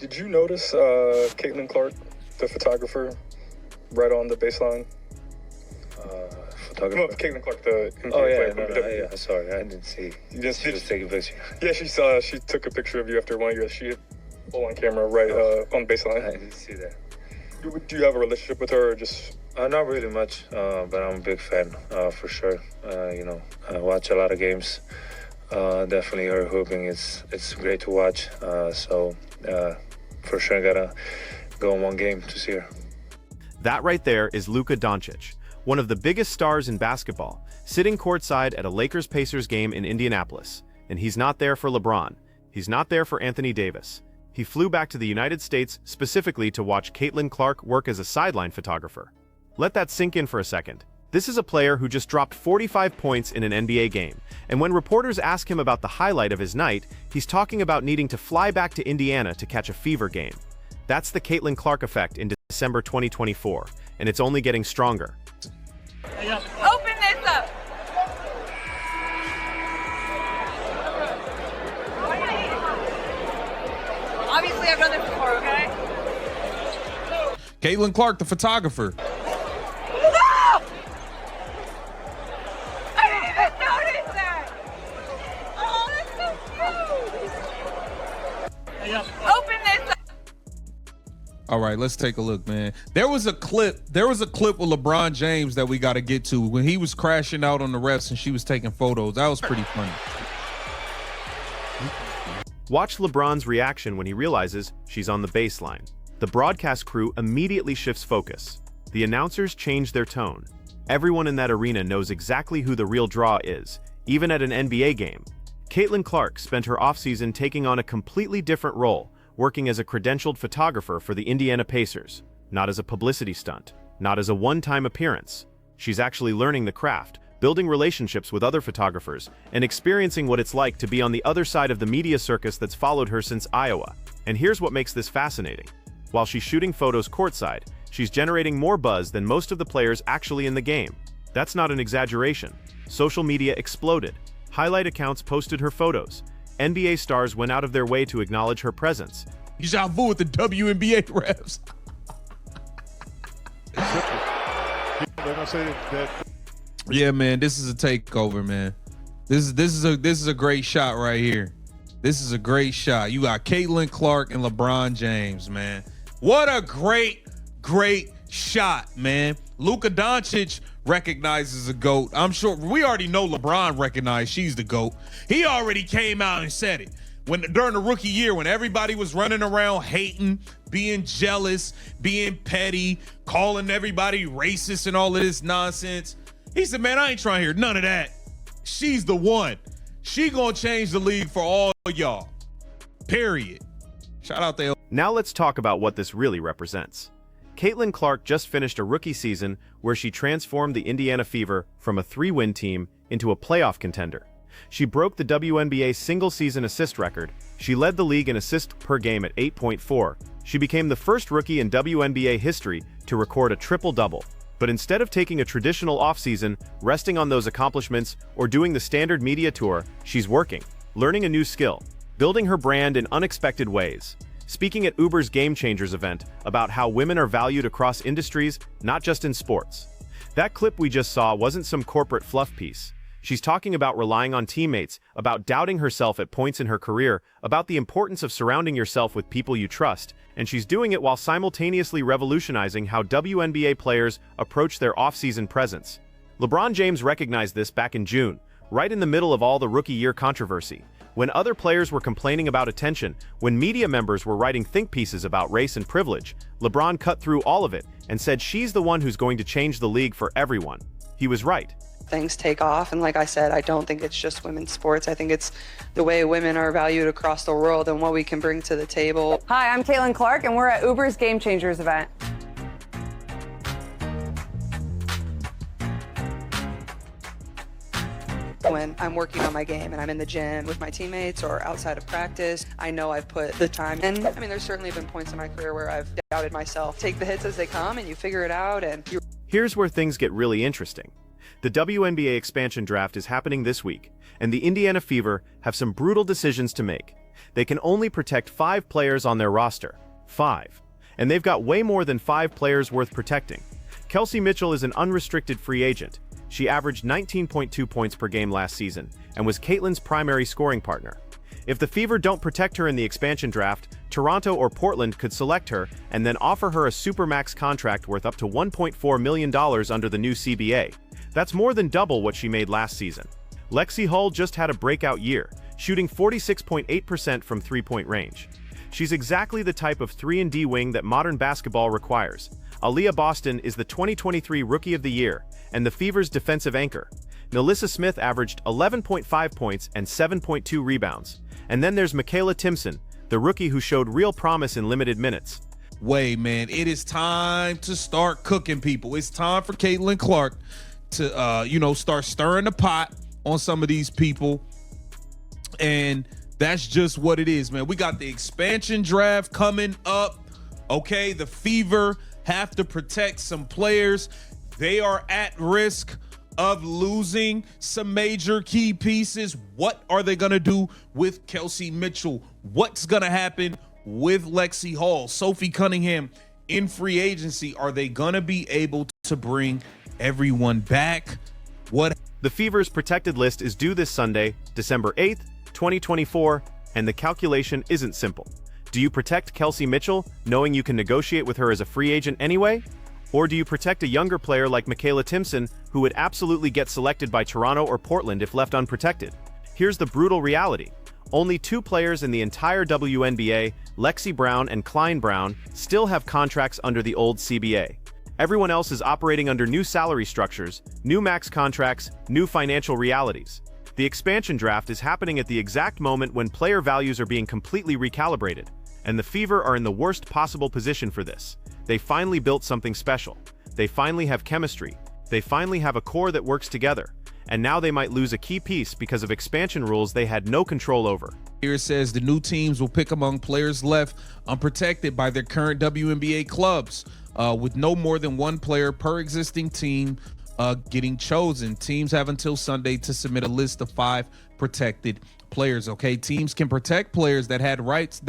Did you notice Caitlin Clark, the photographer, right on the baseline? Photographer? No, Caitlin Clark, the NBA player. Yeah, sorry, I didn't see. You just She was taking a picture. Yeah, she took a picture of you after one of your she hit on camera right on the baseline. I didn't see that. Do you have a relationship with her or just? Not really much, but I'm a big fan for sure. I watch a lot of games. Definitely her hooping it's great to watch. So for sure, I gotta go on one game to see her. That right there is Luka Doncic, one of the biggest stars in basketball, sitting courtside at a Lakers-Pacers game in Indianapolis. And he's not there for LeBron. He's not there for Anthony Davis. He flew back to the United States specifically to watch Caitlin Clark work as a sideline photographer. Let that sink in for a second. This is a player who just dropped 45 points in an NBA game, and when reporters ask him about the highlight of his night, he's talking about needing to fly back to Indiana to catch a Fever game. That's the Caitlin Clark effect in December 2024, and it's only getting stronger. Open this up! Obviously, I've done this before, okay? Caitlin Clark, the photographer. No! I didn't even notice that! Oh, that's so cute! Open this up! All right, let's take a look, man. There was a clip with LeBron James that we got to get to when he was crashing out on the refs and she was taking photos. That was pretty funny. Watch LeBron's reaction when he realizes she's on the baseline. The broadcast crew immediately shifts focus. The announcers change their tone. Everyone in that arena knows exactly who the real draw is, even at an NBA game. Caitlin Clark spent her offseason taking on a completely different role, working as a credentialed photographer for the Indiana Pacers, not as a publicity stunt, not as a one-time appearance. She's actually learning the craft, building relationships with other photographers, and experiencing what it's like to be on the other side of the media circus that's followed her since Iowa. And here's what makes this fascinating. While she's shooting photos courtside, she's generating more buzz than most of the players actually in the game. That's not an exaggeration. Social media exploded. Highlight accounts posted her photos. NBA stars went out of their way to acknowledge her presence. Deja vu with the WNBA refs. They're gonna say that. Yeah, man, this is a takeover, man. This is a great shot right here. This is a great shot. You got Caitlin Clark and LeBron James, man. What a great shot, man. Luka Doncic recognizes a GOAT. I'm sure we already know LeBron recognized she's the GOAT. He already came out and said it. During the rookie year, when everybody was running around hating, being jealous, being petty, calling everybody racist and all of this nonsense, he said, man, I ain't trying to hear none of that. She's the one. She gonna change the league for all y'all. Period. Shout out to Now let's talk about what this really represents. Caitlin Clark just finished a rookie season where she transformed the Indiana Fever from a 3-win team into a playoff contender. She broke the WNBA single-season assist record. She led the league in assists per game at 8.4. She became the first rookie in WNBA history to record a triple-double. But instead of taking a traditional offseason, resting on those accomplishments, or doing the standard media tour, she's working, learning a new skill, building her brand in unexpected ways. Speaking at Uber's Game Changers event about how women are valued across industries, not just in sports. That clip we just saw wasn't some corporate fluff piece. She's talking about relying on teammates, about doubting herself at points in her career, about the importance of surrounding yourself with people you trust, and she's doing it while simultaneously revolutionizing how WNBA players approach their off-season presence. LeBron James recognized this back in June, right in the middle of all the rookie year controversy. When other players were complaining about attention, when media members were writing think pieces about race and privilege, LeBron cut through all of it and said she's the one who's going to change the league for everyone. He was right. Things take off, and like I said, I don't think it's just women's sports. I think it's the way women are valued across the world and what we can bring to the table. Hi, I'm Caitlin Clark, and we're at Uber's Game Changers event. When I'm working on my game and I'm in the gym with my teammates or outside of practice, I know I've put the time in. I mean, there's certainly been points in my career where I've doubted myself. Take the hits as they come and you figure it out. And Here's where things get really interesting. The WNBA expansion draft is happening this week, and the Indiana Fever have some brutal decisions to make. They can only protect 5 players on their roster. 5. And they've got way more than 5 players worth protecting. Kelsey Mitchell is an unrestricted free agent. She averaged 19.2 points per game last season and was Caitlyn's primary scoring partner. If the Fever don't protect her in the expansion draft, Toronto or Portland could select her and then offer her a supermax contract worth up to $1.4 million under the new CBA. That's more than double what she made last season. Lexi Hull just had a breakout year, shooting 46.8% from three-point range. She's exactly the type of 3-and-D wing that modern basketball requires. Aaliyah Boston is the 2023 Rookie of the Year and the Fever's defensive anchor. Nalissa Smith averaged 11.5 points and 7.2 rebounds. And then there's Michaela Timpson, the rookie who showed real promise in limited minutes. Wait, man, it is time to start cooking, people. It's time for Caitlin Clark to, start stirring the pot on some of these people. And that's just what it is, man. We got the expansion draft coming up. Okay, the Fever have to protect some players. They are at risk of losing some major key pieces. What are they going to do with Kelsey Mitchell? What's going to happen with Lexi Hull? Sophie Cunningham in free agency. Are they going to be able to bring everyone back? What? The Fever's protected list is due this Sunday, December 8th, 2024, and the calculation isn't simple. Do you protect Kelsey Mitchell, knowing you can negotiate with her as a free agent anyway? Or do you protect a younger player like Michaela Timpson, who would absolutely get selected by Toronto or Portland if left unprotected? Here's the brutal reality. Only 2 players in the entire WNBA, Lexi Brown and Klein Brown, still have contracts under the old CBA. Everyone else is operating under new salary structures, new max contracts, new financial realities. The expansion draft is happening at the exact moment when player values are being completely recalibrated, and the Fever are in the worst possible position for this. They finally built something special. They finally have chemistry. They finally have a core that works together. And now they might lose a key piece because of expansion rules they had no control over. Here it says the new teams will pick among players left unprotected by their current WNBA clubs, with no more than 1 player per existing team getting chosen. Teams have until Sunday to submit a list of 5 protected players. Okay, teams can protect players that had rights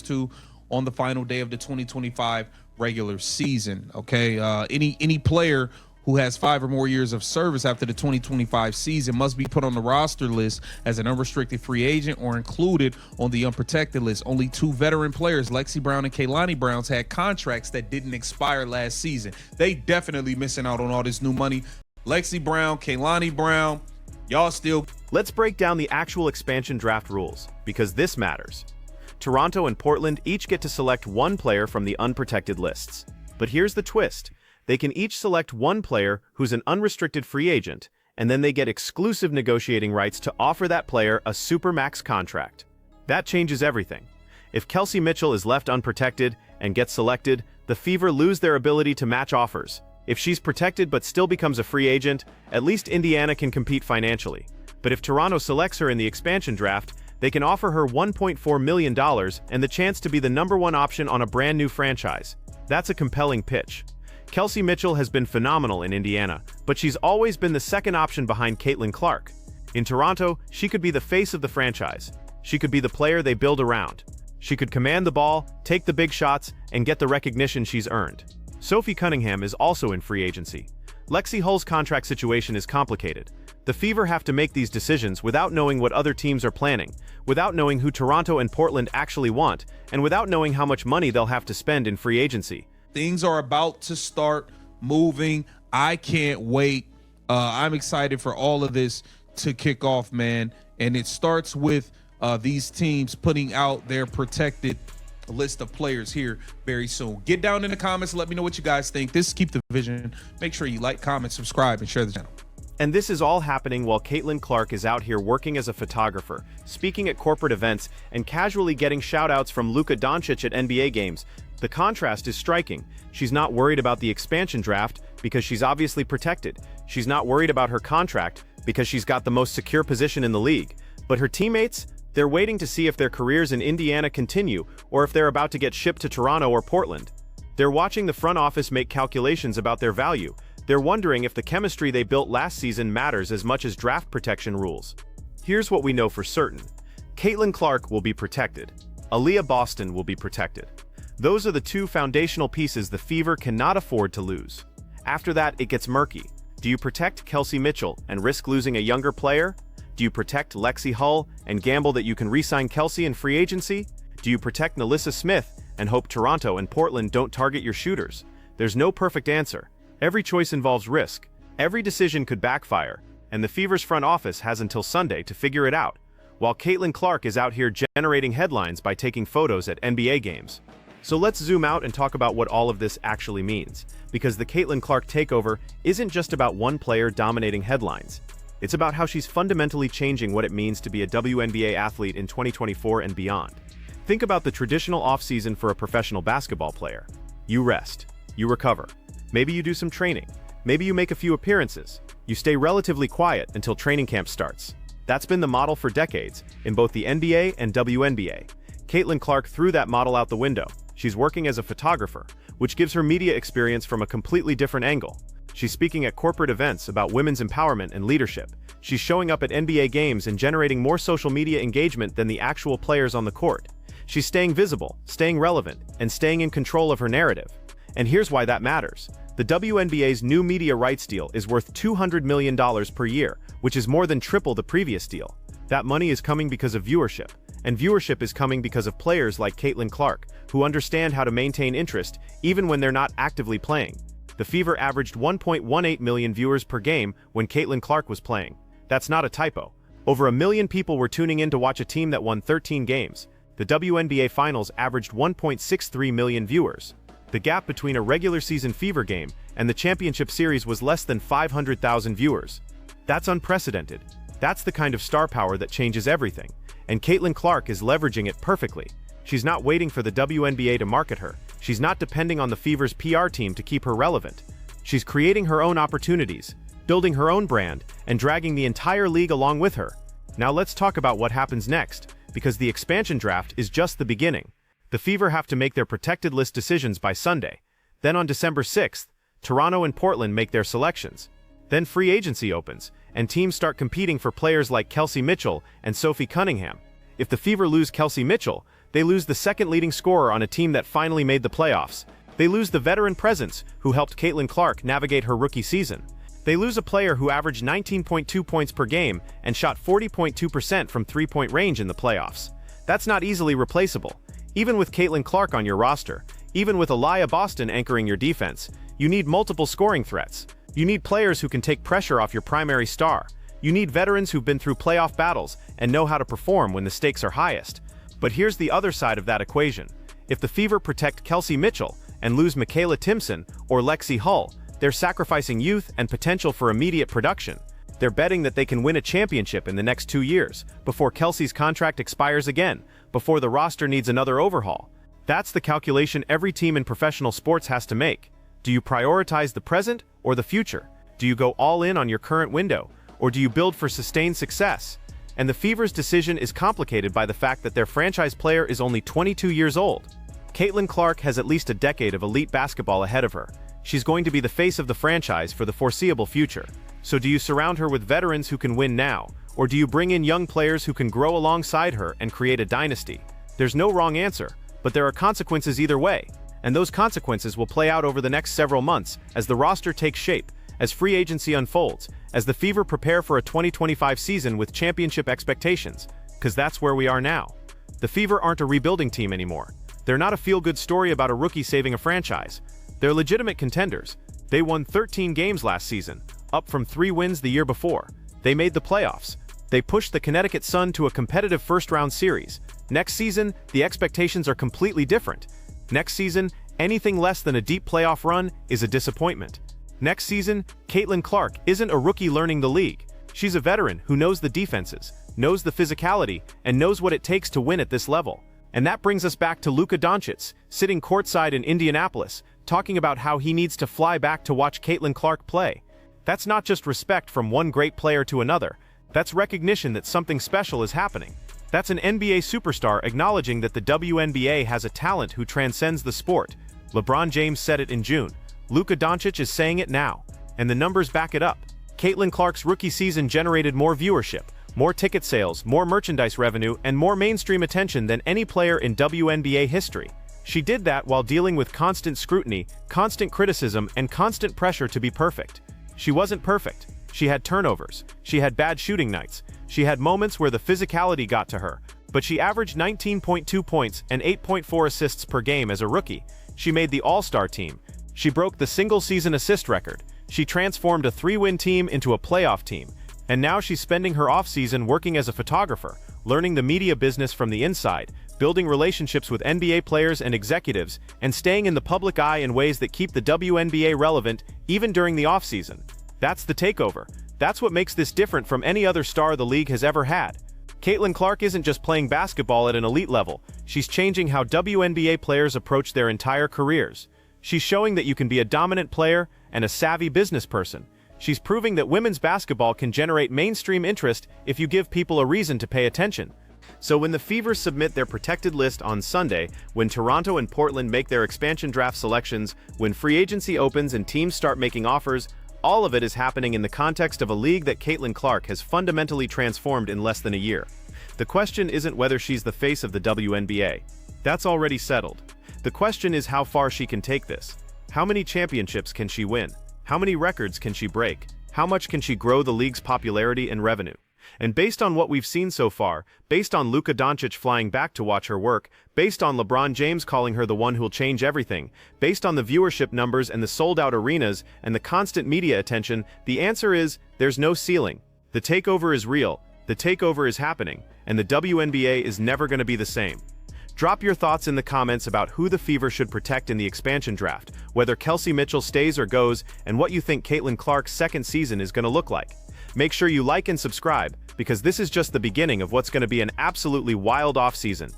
to on the final day of the 2025 regular season. Okay, any player who has 5 or more years of service after the 2025 season must be put on the roster list as an unrestricted free agent or included on the unprotected list. Only 2 veteran players, Lexi Brown and Kaylani Browns, had contracts that didn't expire last season. They definitely missing out on all this new money. Lexi Brown, Kaylani Brown, y'all still. Let's break down the actual expansion draft rules, because this matters. Toronto and Portland each get to select 1 player from the unprotected lists. But here's the twist. They can each select 1 player who's an unrestricted free agent, and then they get exclusive negotiating rights to offer that player a supermax contract. That changes everything. If Kelsey Mitchell is left unprotected and gets selected, the Fever lose their ability to match offers. If she's protected but still becomes a free agent, at least Indiana can compete financially. But if Toronto selects her in the expansion draft, they can offer her $1.4 million and the chance to be the #1 option on a brand new franchise. That's a compelling pitch. Kelsey Mitchell has been phenomenal in Indiana, but she's always been the second option behind Caitlin Clark. In Toronto, she could be the face of the franchise. She could be the player they build around. She could command the ball, take the big shots, and get the recognition she's earned. Sophie Cunningham is also in free agency. Lexi Hull's contract situation is complicated. The Fever have to make these decisions without knowing what other teams are planning, without knowing who Toronto and Portland actually want, and without knowing how much money they'll have to spend in free agency. Things are about to start moving. I can't wait. I'm excited for all of this to kick off, man. And it starts with these teams putting out their protected list of players here very soon. Get down in the comments. Let me know what you guys think. This is Keep the Vision. Make sure you like, comment, subscribe, and share the channel. And this is all happening while Caitlin Clark is out here working as a photographer, speaking at corporate events, and casually getting shout-outs from Luka Doncic at NBA games. The contrast is striking. She's not worried about the expansion draft because she's obviously protected. She's not worried about her contract because she's got the most secure position in the league. But her teammates, they're waiting to see if their careers in Indiana continue or if they're about to get shipped to Toronto or Portland. They're watching the front office make calculations about their value. They're wondering if the chemistry they built last season matters as much as draft protection rules. Here's what we know for certain. Caitlin Clark will be protected. Aaliyah Boston will be protected. Those are the two foundational pieces the Fever cannot afford to lose. After that, it gets murky. Do you protect Kelsey Mitchell and risk losing a younger player? Do you protect Lexi Hull and gamble that you can re-sign Kelsey in free agency? Do you protect Nalissa Smith and hope Toronto and Portland don't target your shooters? There's no perfect answer. Every choice involves risk. Every decision could backfire, and the Fever's front office has until Sunday to figure it out, while Caitlin Clark is out here generating headlines by taking photos at NBA games. So let's zoom out and talk about what all of this actually means, because the Caitlin Clark takeover isn't just about one player dominating headlines. It's about how she's fundamentally changing what it means to be a WNBA athlete in 2024 and beyond. Think about the traditional offseason for a professional basketball player. You rest. You recover. Maybe you do some training. Maybe you make a few appearances. You stay relatively quiet until training camp starts. That's been the model for decades in both the NBA and WNBA. Caitlin Clark threw that model out the window. She's working as a photographer, which gives her media experience from a completely different angle. She's speaking at corporate events about women's empowerment and leadership. She's showing up at NBA games and generating more social media engagement than the actual players on the court. She's staying visible, staying relevant, and staying in control of her narrative. And here's why that matters. The WNBA's new media rights deal is worth $200 million per year, which is more than triple the previous deal. That money is coming because of viewership, and viewership is coming because of players like Caitlin Clark, who understand how to maintain interest even when they're not actively playing. The Fever averaged 1.18 million viewers per game when Caitlin Clark was playing. That's not a typo. Over 1 million people were tuning in to watch a team that won 13 games. The WNBA Finals averaged 1.63 million viewers. The gap between a regular season Fever game and the championship series was less than 500,000 viewers. That's unprecedented. That's the kind of star power that changes everything. And Caitlin Clark is leveraging it perfectly. She's not waiting for the WNBA to market her. She's not depending on the Fever's PR team to keep her relevant. She's creating her own opportunities, building her own brand, and dragging the entire league along with her. Now let's talk about what happens next, because the expansion draft is just the beginning. The Fever have to make their protected list decisions by Sunday. Then on December 6th, Toronto and Portland make their selections. Then free agency opens, and teams start competing for players like Kelsey Mitchell and Sophie Cunningham. If the Fever lose Kelsey Mitchell, they lose the second leading scorer on a team that finally made the playoffs. They lose the veteran presence who helped Caitlin Clark navigate her rookie season. They lose a player who averaged 19.2 points per game and shot 40.2% from three-point range in the playoffs. That's not easily replaceable. Even with Caitlin Clark on your roster, even with Aaliyah Boston anchoring your defense, you need multiple scoring threats. You need players who can take pressure off your primary star. You need veterans who've been through playoff battles and know how to perform when the stakes are highest. But here's the other side of that equation. If the Fever protect Kelsey Mitchell and lose Michaela Timpson or Lexi Hull, they're sacrificing youth and potential for immediate production. They're betting that they can win a championship in the next 2 years, before Kelsey's contract expires again, before the roster needs another overhaul. That's the calculation every team in professional sports has to make. Do you prioritize the present or the future? Do you go all in on your current window, or do you build for sustained success? And the Fever's decision is complicated by the fact that their franchise player is only 22 years old. Caitlin Clark has at least a decade of elite basketball ahead of her. She's going to be the face of the franchise for the foreseeable future. So do you surround her with veterans who can win now, or do you bring in young players who can grow alongside her and create a dynasty? There's no wrong answer, but there are consequences either way, and those consequences will play out over the next several months as the roster takes shape, as free agency unfolds, as the Fever prepare for a 2025 season with championship expectations, because that's where we are now. The Fever aren't a rebuilding team anymore. They're not a feel-good story about a rookie saving a franchise. They're legitimate contenders. They won 13 games last season, up from 3 wins the year before. They made the playoffs. They pushed the Connecticut Sun to a competitive first-round series. Next season, the expectations are completely different. Next season, anything less than a deep playoff run is a disappointment. Next season, Caitlin Clark isn't a rookie learning the league. She's a veteran who knows the defenses, knows the physicality, and knows what it takes to win at this level. And that brings us back to Luka Doncic, sitting courtside in Indianapolis, talking about how he needs to fly back to watch Caitlin Clark play. That's not just respect from one great player to another. That's recognition that something special is happening. That's an NBA superstar acknowledging that the WNBA has a talent who transcends the sport. LeBron James said it in June. Luka Doncic is saying it now. And the numbers back it up. Caitlin Clark's rookie season generated more viewership, more ticket sales, more merchandise revenue, and more mainstream attention than any player in WNBA history. She did that while dealing with constant scrutiny, constant criticism, and constant pressure to be perfect. She wasn't perfect. She had turnovers. She had bad shooting nights. She had moments where the physicality got to her. But she averaged 19.2 points and 8.4 assists per game as a rookie. She made the All-Star team. She broke the single-season assist record. She transformed a 3-win team into a playoff team. And now she's spending her off-season working as a photographer, learning the media business from the inside, building relationships with NBA players and executives, and staying in the public eye in ways that keep the WNBA relevant even during the off-season. That's the takeover. That's what makes this different from any other star the league has ever had. Caitlin Clark isn't just playing basketball at an elite level. She's changing how WNBA players approach their entire careers. She's showing that you can be a dominant player and a savvy business person. She's proving that women's basketball can generate mainstream interest if you give people a reason to pay attention. So when the Fever submit their protected list on Sunday, when Toronto and Portland make their expansion draft selections, when free agency opens and teams start making offers, all of it is happening in the context of a league that Caitlin Clark has fundamentally transformed in less than a year. The question isn't whether she's the face of the WNBA. That's already settled. The question is how far she can take this. How many championships can she win? How many records can she break? How much can she grow the league's popularity and revenue? And based on what we've seen so far, based on Luka Doncic flying back to watch her work, based on LeBron James calling her the one who'll change everything, based on the viewership numbers and the sold-out arenas and the constant media attention, the answer is, there's no ceiling. The takeover is real, the takeover is happening, and the WNBA is never going to be the same. Drop your thoughts in the comments about who the Fever should protect in the expansion draft, whether Kelsey Mitchell stays or goes, and what you think Caitlin Clark's second season is going to look like. Make sure you like and subscribe, because this is just the beginning of what's going to be an absolutely wild off-season.